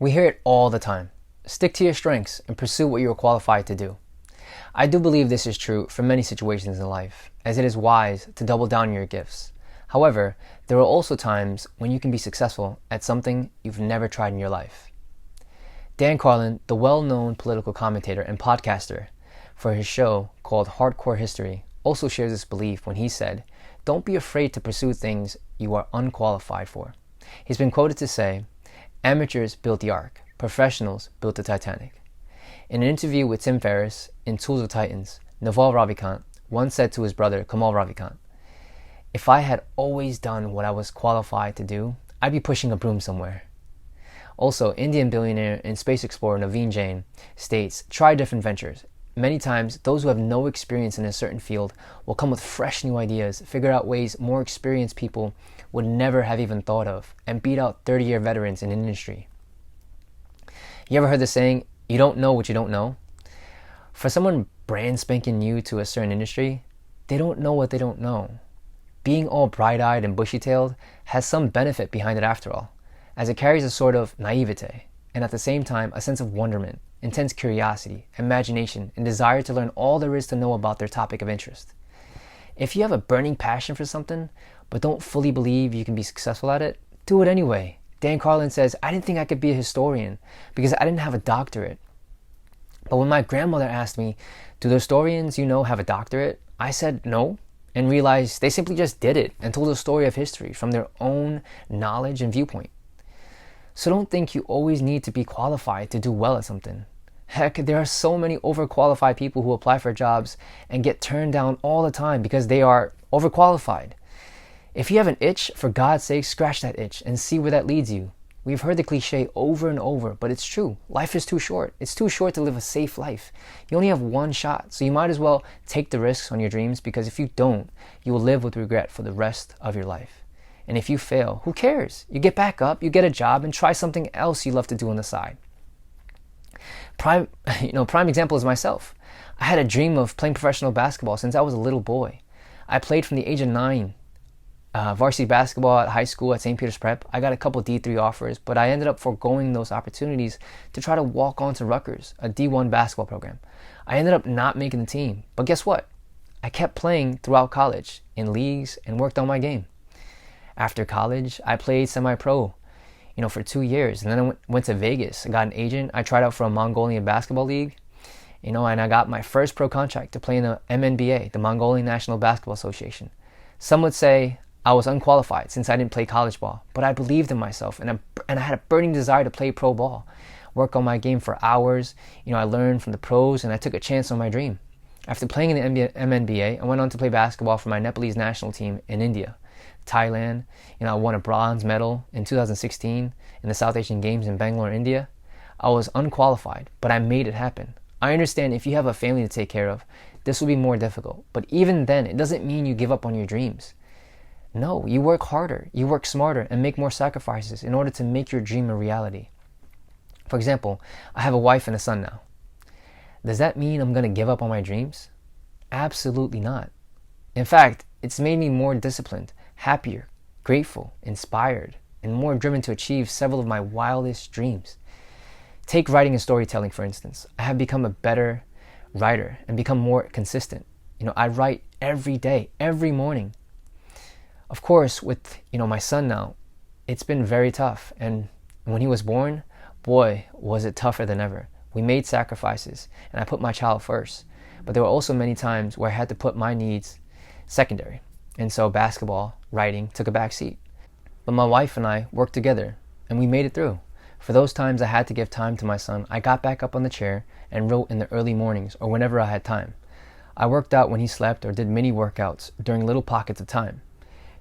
We hear it all the time. Stick to your strengths and pursue what you are qualified to do. I do believe this is true for many situations in life, as it is wise to double down on your gifts. However, there are also times when you can be successful at something you've never tried in your life. Dan Carlin, the well-known political commentator and podcaster for his show called Hardcore History, also shares this belief when he said, "Don't be afraid to pursue things you are unqualified for." He's been quoted to say, "Amateurs built the Ark, professionals built the Titanic." In an interview with Tim Ferriss in Tools of Titans, Naval Ravikant once said to his brother Kamal Ravikant, "If I had always done what I was qualified to do, I'd be pushing a broom somewhere." Also, Indian billionaire and space explorer Naveen Jain states, "Try different ventures. Many times, those who have no experience in a certain field will come with fresh new ideas, figure out ways more experienced people would never have even thought of, and beat out 30-year veterans in an industry." You ever heard the saying, "You don't know what you don't know"? For someone brand spanking new to a certain industry, they don't know what they don't know. Being all bright-eyed and bushy-tailed has some benefit behind it after all, as it carries a sort of naivete, and at the same time a sense of wonderment, intense curiosity, imagination, and desire to learn all there is to know about their topic of interest. If you have a burning passion for something, but don't fully believe you can be successful at it, do it anyway. Dan Carlin says, "I didn't think I could be a historian because I didn't have a doctorate. But when my grandmother asked me, 'Do the historians you know have a doctorate?' I said no, and realized they simply just did it and told a story of history from their own knowledge and viewpoint." So don't think you always need to be qualified to do well at something. Heck, there are so many overqualified people who apply for jobs and get turned down all the time because they are overqualified. If you have an itch, for God's sake, scratch that itch and see where that leads you. We've heard the cliche over and over, but it's true. Life is too short. It's too short to live a safe life. You only have one shot, so you might as well take the risks on your dreams, because if you don't, you will live with regret for the rest of your life. And if you fail, who cares? You get back up, you get a job, and try something else you love to do on the side. Prime example is myself. I had a dream of playing professional basketball since I was a little boy. I played from the age of 9. Varsity basketball at high school at St. Peter's Prep. I got a couple D3 offers, but I ended up foregoing those opportunities to try to walk on to Rutgers, a D1 basketball program. I ended up not making the team, but guess what? I kept playing throughout college in leagues and worked on my game. After college, I played semi-pro, for 2 years, and then I went to Vegas. I got an agent. I tried out for a Mongolian basketball league, and I got my first pro contract to play in the MNBA, the Mongolian National Basketball Association. Some would say I was unqualified since I didn't play college ball, but I believed in myself, and I had a burning desire to play pro ball, work on my game for hours. I learned from the pros, and I took a chance on my dream. After playing in the MNBA, I went on to play basketball for my Nepalese national team in India, Thailand. I won a bronze medal in 2016 in the South Asian Games in Bangalore, India. I was unqualified, but I made it happen. I understand if you have a family to take care of, this will be more difficult, but even then, it doesn't mean you give up on your dreams. No, you work harder, you work smarter, and make more sacrifices in order to make your dream a reality. For example, I have a wife and a son now. Does that mean I'm going to give up on my dreams? Absolutely not. In fact, it's made me more disciplined, happier, grateful, inspired, and more driven to achieve several of my wildest dreams. Take writing and storytelling, for instance. I have become a better writer and become more consistent. I write every day, every morning. Of course, with my son now, it's been very tough. And when he was born, boy, was it tougher than ever. We made sacrifices, and I put my child first. But there were also many times where I had to put my needs secondary. And so basketball, writing took a back seat. But my wife and I worked together, and we made it through. For those times I had to give time to my son, I got back up on the chair and wrote in the early mornings or whenever I had time. I worked out when he slept or did mini workouts during little pockets of time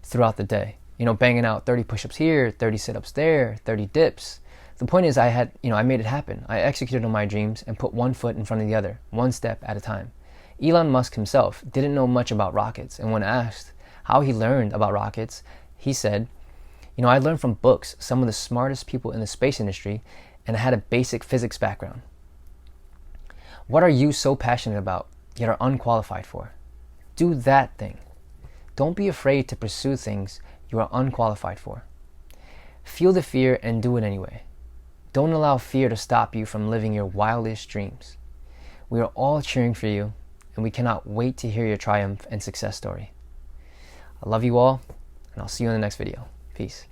throughout the day. Banging out 30 push-ups here, 30 sit-ups there, 30 dips. The point is I made it happen. I executed on my dreams and put one foot in front of the other, one step at a time. Elon Musk himself didn't know much about rockets, and when asked how he learned about rockets, he said, I learned from books, some of the smartest people in the space industry, and I had a basic physics background. What are you so passionate about, yet are unqualified for? Do that thing. Don't be afraid to pursue things you are unqualified for. Feel the fear and do it anyway. Don't allow fear to stop you from living your wildest dreams. We are all cheering for you, and we cannot wait to hear your triumph and success story. I love you all, and I'll see you in the next video. Peace.